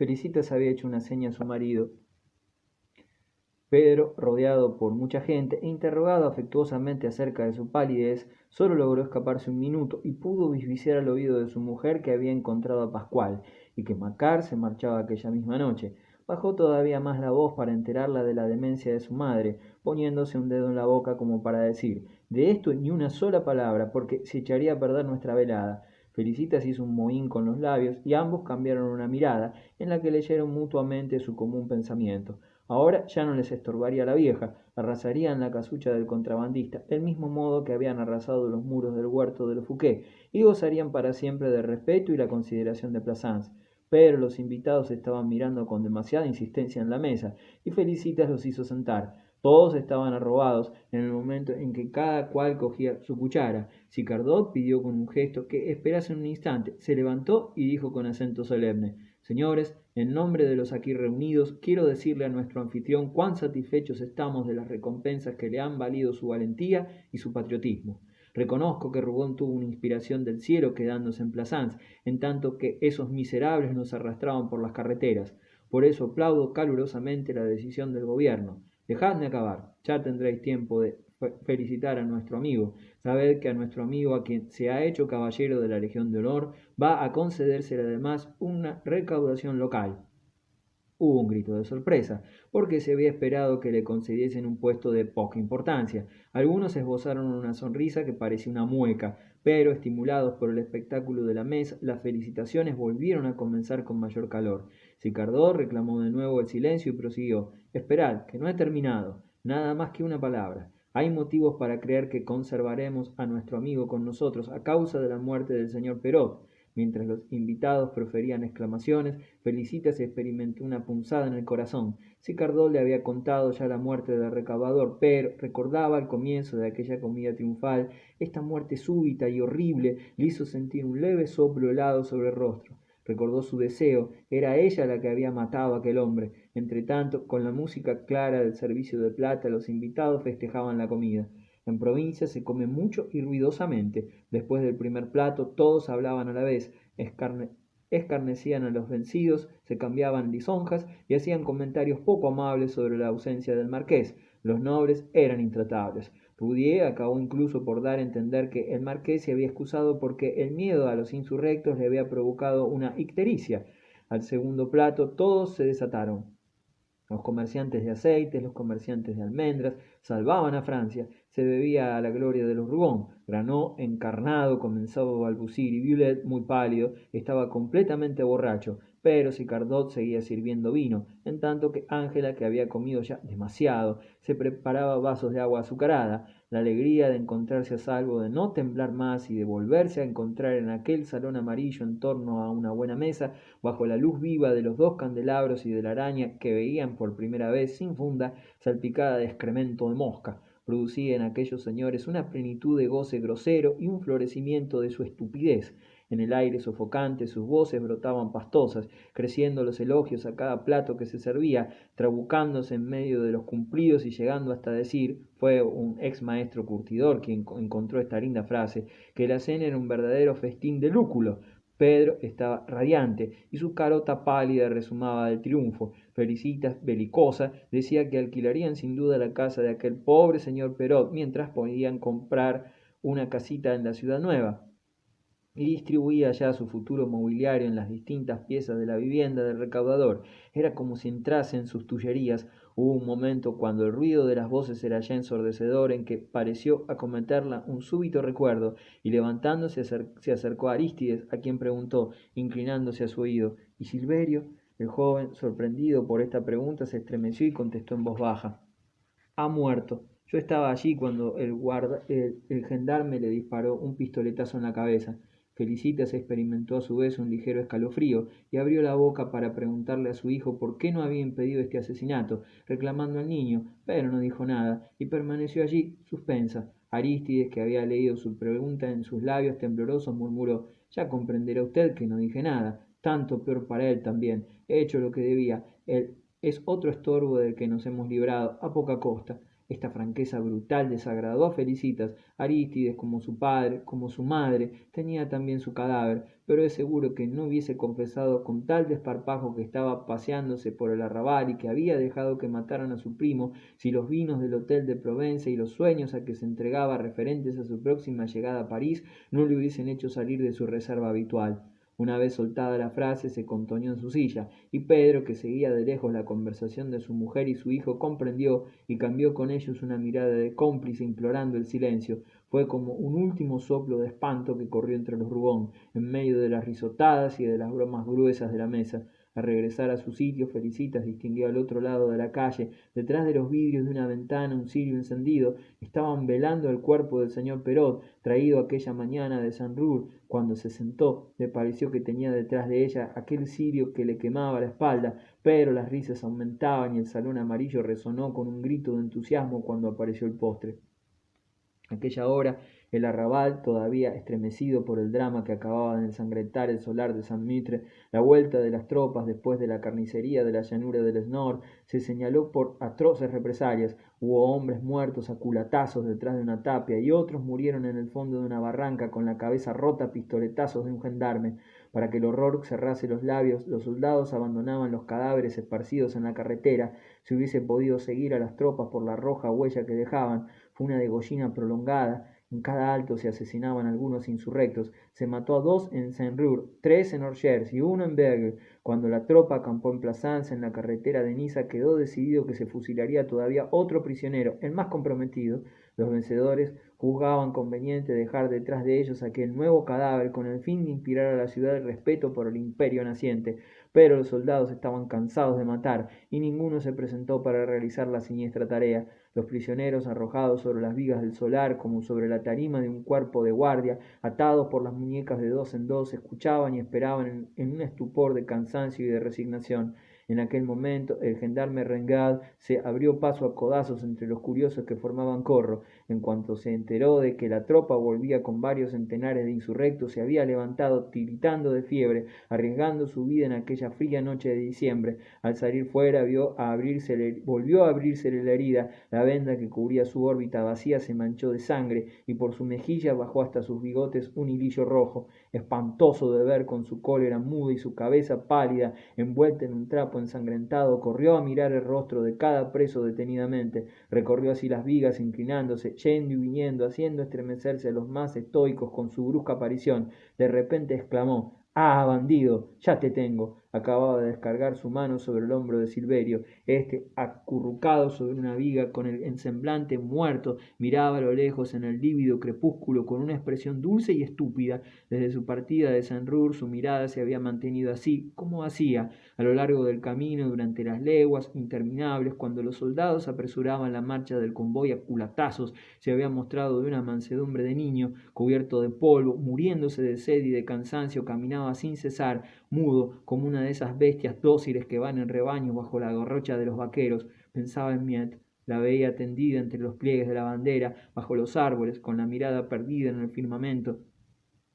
Felicitas había hecho una seña a su marido, Pedro, rodeado por mucha gente e interrogado afectuosamente acerca de su palidez, solo logró escaparse un minuto y pudo bisbiciar al oído de su mujer que había encontrado a Pascual y que Macar se marchaba aquella misma noche. Bajó todavía más la voz para enterarla de la demencia de su madre, poniéndose un dedo en la boca como para decir, de esto ni una sola palabra, porque se echaría a perder nuestra velada. Felicitas hizo un mohín con los labios y ambos cambiaron una mirada en la que leyeron mutuamente su común pensamiento. Ahora ya no les estorbaría la vieja, arrasarían la casucha del contrabandista, del mismo modo que habían arrasado los muros del huerto de los Fouquet, y gozarían para siempre del respeto y la consideración de Plassans. Pero los invitados estaban mirando con demasiada insistencia en la mesa, y Felicitas los hizo sentar. Todos estaban arrobados en el momento en que cada cual cogía su cuchara. Sicardot pidió con un gesto que esperasen un instante, se levantó y dijo con acento solemne, Señores, en nombre de los aquí reunidos, quiero decirle a nuestro anfitrión cuán satisfechos estamos de las recompensas que le han valido su valentía y su patriotismo. Reconozco que Rougon tuvo una inspiración del cielo quedándose en Plassans, en tanto que esos miserables nos arrastraban por las carreteras. Por eso aplaudo calurosamente la decisión del gobierno. Dejadme acabar, ya tendréis tiempo de felicitar a nuestro amigo. Sabed que a nuestro amigo, a quien se ha hecho caballero de la Legión de Honor, va a concedérsele además una recaudación local. Hubo un grito de sorpresa, porque se había esperado que le concediesen un puesto de poca importancia. Algunos esbozaron una sonrisa que parecía una mueca, pero, estimulados por el espectáculo de la mesa, las felicitaciones volvieron a comenzar con mayor calor. Sicardot reclamó de nuevo el silencio y prosiguió: Esperad, que no he terminado. Nada más que una palabra. Hay motivos para creer que conservaremos a nuestro amigo con nosotros a causa de la muerte del señor Perot. Mientras los invitados proferían exclamaciones, Felicitas experimentó una punzada en el corazón. Sicardot le había contado ya la muerte del recaudador, pero recordaba al comienzo de aquella comida triunfal. Esta muerte súbita y horrible le hizo sentir un leve soplo helado sobre el rostro. Recordó su deseo, era ella la que había matado a aquel hombre. Entretanto, con la música clara del servicio de plata, los invitados festejaban la comida. En provincia se come mucho y ruidosamente. Después del primer plato todos hablaban a la vez, escarnecían a los vencidos, se cambiaban lisonjas y hacían comentarios poco amables sobre la ausencia del marqués. Los nobles eran intratables. Roudier acabó incluso por dar a entender que el marqués se había excusado porque el miedo a los insurrectos le había provocado una ictericia. Al segundo plato todos se desataron. Los comerciantes de aceites, los comerciantes de almendras, salvaban a Francia, se bebía a la gloria de los Rougon. Granot, encarnado, comenzaba a balbucir y Violet, muy pálido, estaba completamente borracho, pero Sicardot seguía sirviendo vino, en tanto que Ángela, que había comido ya demasiado, se preparaba vasos de agua azucarada. La alegría de encontrarse a salvo, de no temblar más y de volverse a encontrar en aquel salón amarillo en torno a una buena mesa, bajo la luz viva de los dos candelabros y de la araña que veían por primera vez sin funda, salpicada de excremento de mosca, producía en aquellos señores una plenitud de goce grosero y un florecimiento de su estupidez. En el aire sofocante sus voces brotaban pastosas, creciendo los elogios a cada plato que se servía, trabucándose en medio de los cumplidos y llegando hasta decir, fue un ex maestro curtidor quien encontró esta linda frase, que la cena era un verdadero festín de lúculo. Pedro estaba radiante y su carota pálida rezumaba del triunfo. Felicitas, belicosa, decía que alquilarían sin duda la casa de aquel pobre señor Perot mientras podían comprar una casita en la ciudad nueva y distribuía ya su futuro mobiliario en las distintas piezas de la vivienda del recaudador. Era como si entrase en sus tullerías. Hubo un momento cuando el ruido de las voces era ya ensordecedor en que pareció acometerla un súbito recuerdo, y levantándose se acercó a Arístides, a quien preguntó, inclinándose a su oído, ¿y Silverio? El joven, sorprendido por esta pregunta, se estremeció y contestó en voz baja, ha muerto. Yo estaba allí cuando el gendarme le disparó un pistoletazo en la cabeza. Felicitas experimentó a su vez un ligero escalofrío y abrió la boca para preguntarle a su hijo por qué no había impedido este asesinato, reclamando al niño, pero no dijo nada y permaneció allí, suspensa. Arístides, que había leído su pregunta en sus labios temblorosos, murmuró, ya comprenderá usted que no dije nada, tanto peor para él también, he hecho lo que debía, él es otro estorbo del que nos hemos librado, a poca costa. Esta franqueza brutal desagradó a Felicitas. Arístides, como su padre, como su madre, tenía también su cadáver, pero es seguro que no hubiese confesado con tal desparpajo que estaba paseándose por el arrabal y que había dejado que mataran a su primo, si los vinos del Hotel de Provence y los sueños a que se entregaba referentes a su próxima llegada a París no le hubiesen hecho salir de su reserva habitual. Una vez soltada la frase, se contoneó en su silla, y Pedro, que seguía de lejos la conversación de su mujer y su hijo, comprendió y cambió con ellos una mirada de cómplice implorando el silencio. Fue como un último soplo de espanto que corrió entre los Rubón, en medio de las risotadas y de las bromas gruesas de la mesa. Al regresar a su sitio, Felicitas distinguió al otro lado de la calle, detrás de los vidrios de una ventana, un cirio encendido. Estaban velando el cuerpo del señor Perot, traído aquella mañana de Saint-Rour. Cuando se sentó, le pareció que tenía detrás de ella aquel cirio que le quemaba la espalda, pero las risas aumentaban y el salón amarillo resonó con un grito de entusiasmo cuando apareció el postre. Aquella hora, el arrabal, todavía estremecido por el drama que acababa de ensangrentar el solar de Saint-Mitre, la vuelta de las tropas después de la carnicería de la llanura del Snor, se señaló por atroces represalias. Hubo hombres muertos a culatazos detrás de una tapia y otros murieron en el fondo de una barranca con la cabeza rota a pistoletazos de un gendarme. Para que el horror cerrase los labios, los soldados abandonaban los cadáveres esparcidos en la carretera. Si hubiese podido seguir a las tropas por la roja huella que dejaban, fue una degollina prolongada. En cada alto se asesinaban algunos insurrectos. Se mató a 2 en Saint-Rour, 3 en Orgers y 1 en Bergue. Cuando la tropa acampó en Plassans, en la carretera de Niza, quedó decidido que se fusilaría todavía otro prisionero, el más comprometido. Los vencedores juzgaban conveniente dejar detrás de ellos aquel nuevo cadáver con el fin de inspirar a la ciudad el respeto por el imperio naciente. Pero los soldados estaban cansados de matar y ninguno se presentó para realizar la siniestra tarea. Los prisioneros, arrojados sobre las vigas del solar como sobre la tarima de un cuerpo de guardia, atados por las muñecas de 2 en 2, escuchaban y esperaban en un estupor de cansancio y de resignación. En aquel momento el gendarme Rengad se abrió paso a codazos entre los curiosos que formaban corro. En cuanto se enteró de que la tropa volvía con varios centenares de insurrectos, se había levantado tiritando de fiebre, arriesgando su vida en aquella fría noche de diciembre. Al salir fuera volvió a abrírsele la herida, la venda que cubría su órbita vacía se manchó de sangre y por su mejilla bajó hasta sus bigotes un hilillo rojo. Espantoso de ver, con su cólera muda y su cabeza pálida envuelta en un trapo ensangrentado, corrió a mirar el rostro de cada preso detenidamente. Recorrió así las vigas, inclinándose, yendo y viniendo, haciendo estremecerse a los más estoicos con su brusca aparición. De repente exclamó: «¡Ah, bandido! ¡Ya te tengo!». Acababa de descargar su mano sobre el hombro de Silverio. Este, acurrucado sobre una viga, con el semblante muerto, miraba a lo lejos en el lívido crepúsculo con una expresión dulce y estúpida. Desde su partida de Saint-Rour su mirada se había mantenido así, como hacía a lo largo del camino, durante las leguas interminables, cuando los soldados apresuraban la marcha del convoy a culatazos. Se había mostrado de una mansedumbre de niño, cubierto de polvo, muriéndose de sed y de cansancio, caminaba sin cesar, mudo, como una de esas bestias dóciles que van en rebaños bajo la garrocha de los vaqueros. Pensaba en Miette. La veía tendida entre los pliegues de la bandera, bajo los árboles, con la mirada perdida en el firmamento.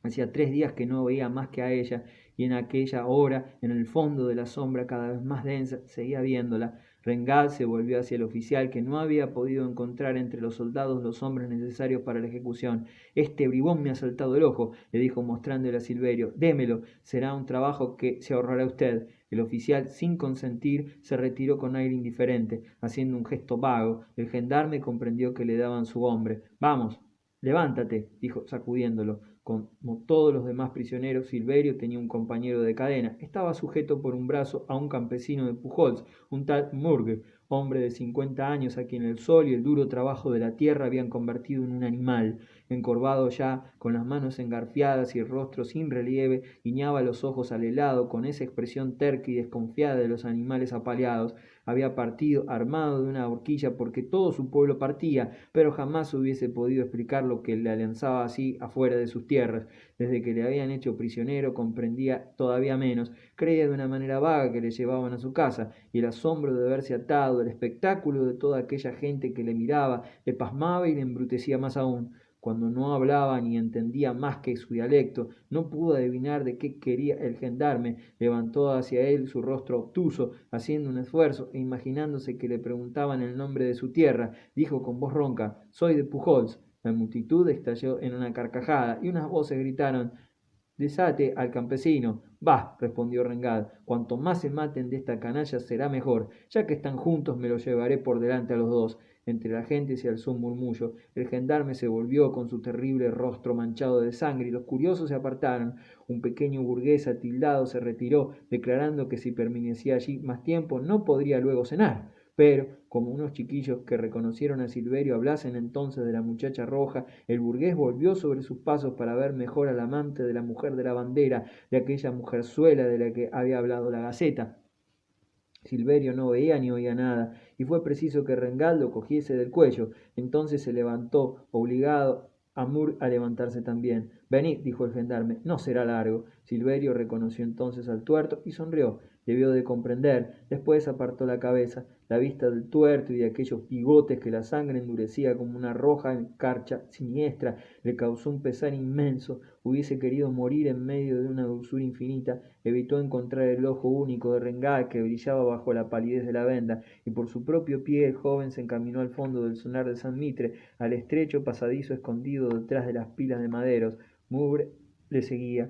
Hacía 3 días que no veía más que a ella, y en aquella hora, en el fondo de la sombra cada vez más densa, seguía viéndola. Rengad se volvió hacia el oficial, que no había podido encontrar entre los soldados los hombres necesarios para la ejecución. «Este bribón me ha saltado el ojo», le dijo mostrándole a Silverio. «Démelo, será un trabajo que se ahorrará usted». El oficial, sin consentir, se retiró con aire indiferente, haciendo un gesto vago. El gendarme comprendió que le daban su hombre. «Vamos, levántate», dijo sacudiéndolo. Como todos los demás prisioneros, Silverio tenía un compañero de cadena. Estaba sujeto por un brazo a un campesino de Pujols, un tal Murgue, hombre de 50 años, a quien el sol y el duro trabajo de la tierra habían convertido en un animal. Encorvado ya, con las manos engarfiadas y el rostro sin relieve, guiñaba los ojos al helado con esa expresión terca y desconfiada de los animales apaleados. Había partido armado de una horquilla porque todo su pueblo partía, pero jamás hubiese podido explicar lo que le lanzaba así afuera de sus tierras. Desde que le habían hecho prisionero comprendía todavía menos, creía de una manera vaga que le llevaban a su casa, y el asombro de verse atado, el espectáculo de toda aquella gente que le miraba, le pasmaba y le embrutecía más aún. Cuando no hablaba ni entendía más que su dialecto, no pudo adivinar de qué quería el gendarme. Levantó hacia él su rostro obtuso, haciendo un esfuerzo e imaginándose que le preguntaban el nombre de su tierra, dijo con voz ronca: «Soy de Pujols». La multitud estalló en una carcajada y unas voces gritaron: «Desate al campesino». «Bah», respondió Rengal, «cuanto más se maten de esta canalla será mejor. Ya que están juntos me los llevaré por delante a los dos». Entre la gente se alzó un murmullo. El gendarme se volvió con su terrible rostro manchado de sangre y los curiosos se apartaron. Un pequeño burgués atildado se retiró, declarando que si permanecía allí más tiempo no podría luego cenar. Pero, como unos chiquillos que reconocieron a Silverio hablasen entonces de la muchacha roja, el burgués volvió sobre sus pasos para ver mejor al amante de la mujer de la bandera, de aquella mujerzuela de la que había hablado la Gaceta. Silverio no veía ni oía nada, y fue preciso que Rengal lo cogiese del cuello. Entonces se levantó, obligado a Mur a levantarse también. «Venid», dijo el gendarme, «no será largo». Silverio reconoció entonces al tuerto y sonrió. Debió de comprender. Después apartó la cabeza. La vista del tuerto y de aquellos bigotes que la sangre endurecía como una roja escarcha siniestra le causó un pesar inmenso. Hubiese querido morir en medio de una dulzura infinita. Evitó encontrar el ojo único de Rengal que brillaba bajo la palidez de la venda, y por su propio pie el joven se encaminó al fondo del solar de San Mitre, al estrecho pasadizo escondido detrás de las pilas de maderos. Mugre le seguía.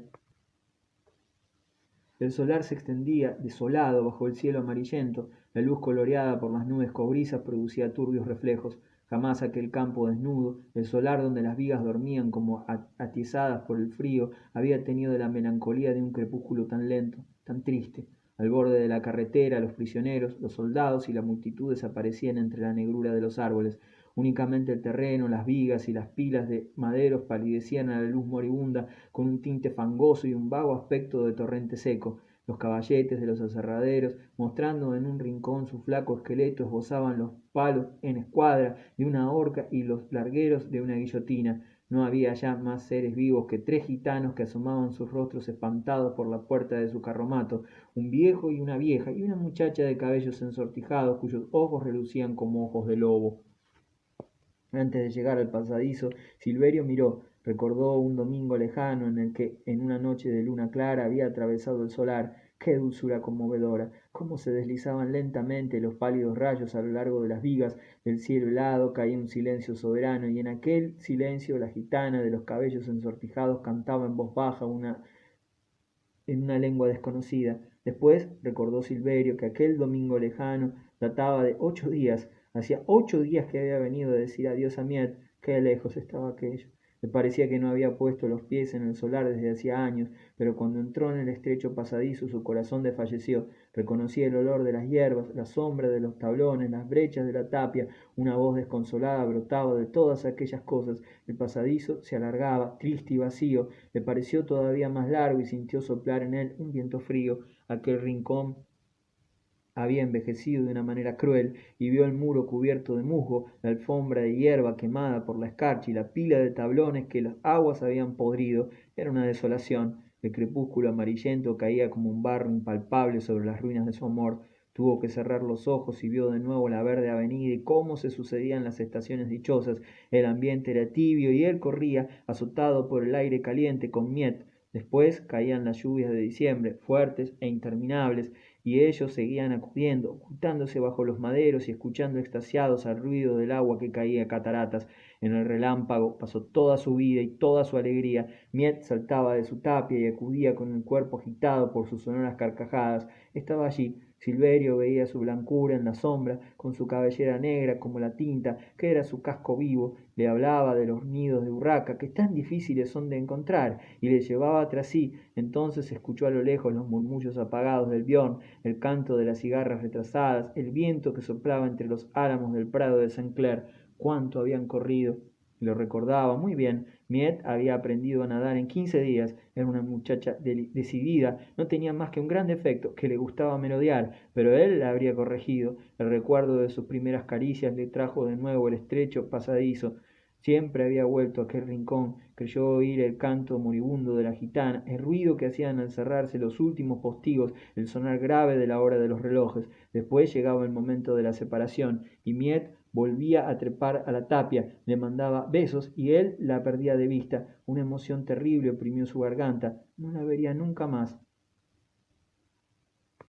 El solar se extendía desolado bajo el cielo amarillento. La luz coloreada por las nubes cobrizas producía turbios reflejos. Jamás aquel campo desnudo, el solar donde las vigas dormían como atizadas por el frío, había tenido la melancolía de un crepúsculo tan lento, tan triste. Al borde de la carretera, los prisioneros, los soldados y la multitud desaparecían entre la negrura de los árboles. Únicamente el terreno, las vigas y las pilas de maderos palidecían a la luz moribunda con un tinte fangoso y un vago aspecto de torrente seco. Los caballetes de los aserraderos, mostrando en un rincón su flaco esqueleto, esbozaban los palos en escuadra de una horca y los largueros de una guillotina. No había ya más seres vivos que 3 gitanos que asomaban sus rostros espantados por la puerta de su carromato, un viejo y una vieja, y una muchacha de cabellos ensortijados cuyos ojos relucían como ojos de lobo. Antes de llegar al pasadizo, Silverio miró, recordó un domingo lejano en el que, en una noche de luna clara, había atravesado el solar. ¡Qué dulzura conmovedora! Cómo se deslizaban lentamente los pálidos rayos a lo largo de las vigas. Del cielo helado caía un silencio soberano, y en aquel silencio la gitana de los cabellos ensortijados cantaba en voz baja en una lengua desconocida. Después recordó Silverio que aquel domingo lejano databa de 8 días. Hacía 8 días que había venido a decir adiós a Miet. Qué lejos estaba aquello. Le parecía que no había puesto los pies en el solar desde hacía años, pero cuando entró en el estrecho pasadizo su corazón desfalleció. Reconocía el olor de las hierbas, la sombra de los tablones, las brechas de la tapia. Una voz desconsolada brotaba de todas aquellas cosas. El pasadizo se alargaba, triste y vacío. Le pareció todavía más largo y sintió soplar en él un viento frío. Aquel rincón había envejecido de una manera cruel, y vio el muro cubierto de musgo, la alfombra de hierba quemada por la escarcha y la pila de tablones que las aguas habían podrido. Era una desolación. El crepúsculo amarillento caía como un barro impalpable sobre las ruinas de su amor. Tuvo que cerrar los ojos y vio de nuevo la verde avenida y cómo se sucedían las estaciones dichosas. El ambiente era tibio y él corría, azotado por el aire caliente, con Miet. Después caían las lluvias de diciembre, fuertes e interminables, y ellos seguían acudiendo, ocultándose bajo los maderos y escuchando extasiados al ruido del agua que caía a cataratas. En el relámpago pasó toda su vida y toda su alegría. Miet saltaba de su tapia y acudía con el cuerpo agitado por sus sonoras carcajadas. Estaba allí. Silverio veía su blancura en la sombra, con su cabellera negra como la tinta, que era su casco vivo. Le hablaba de los nidos de urraca, que tan difíciles son de encontrar, y le llevaba tras sí. Entonces escuchó a lo lejos los murmullos apagados del Biorn, el canto de las cigarras retrasadas, el viento que soplaba entre los álamos del prado de Saint Clair. Cuánto habían corrido. Lo recordaba muy bien. Miet había aprendido a nadar en 15 días. Era una muchacha decidida. No tenía más que un gran defecto, que le gustaba merodear, pero él la habría corregido. El recuerdo de sus primeras caricias le trajo de nuevo el estrecho pasadizo. Siempre había vuelto a aquel rincón, creyó oír el canto moribundo de la gitana, el ruido que hacían al cerrarse los últimos postigos, el sonar grave de la hora de los relojes. Después llegaba el momento de la separación, y Miet volvía a trepar a la tapia, le mandaba besos y él la perdía de vista. Una emoción terrible oprimió su garganta, no la vería nunca más.